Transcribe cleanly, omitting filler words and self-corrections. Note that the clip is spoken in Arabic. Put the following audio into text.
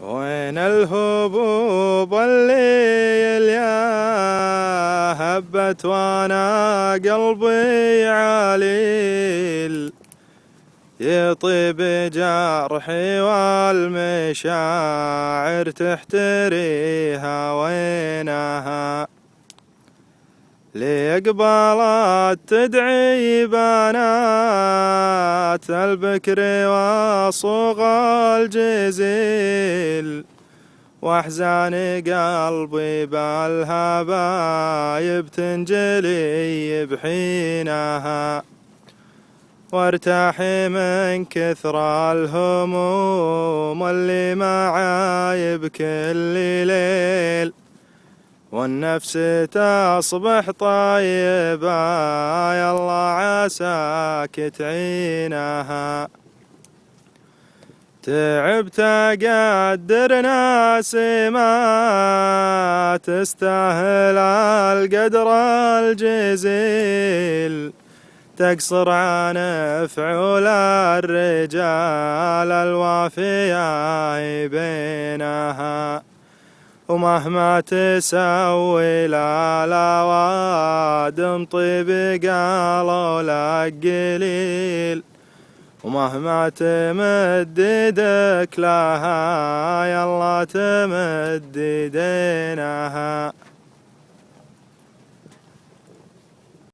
وين الهبوب اللي يا هبت وانا قلبي عليل، يطيب جرحي والمشاعر تحتريها وينها، لي قبلت تدعي بنات البكر وصوغ الجزيل، واحزان قلبي بالهبايب تنجلي بحينها، وارتاحي من كثر الهموم اللي معاي بكل ليل، والنفس تصبح طيبة يالله عساك تعينها. تعبت أقدر ناس ما تستاهل القدر الجزيل، تقصر عن فعول الرجال الوافية بينها، ومهما تسوي للأوادم طيب قالوا لك قليل، ومهما تمد يدك لها يلا تمد يدينها.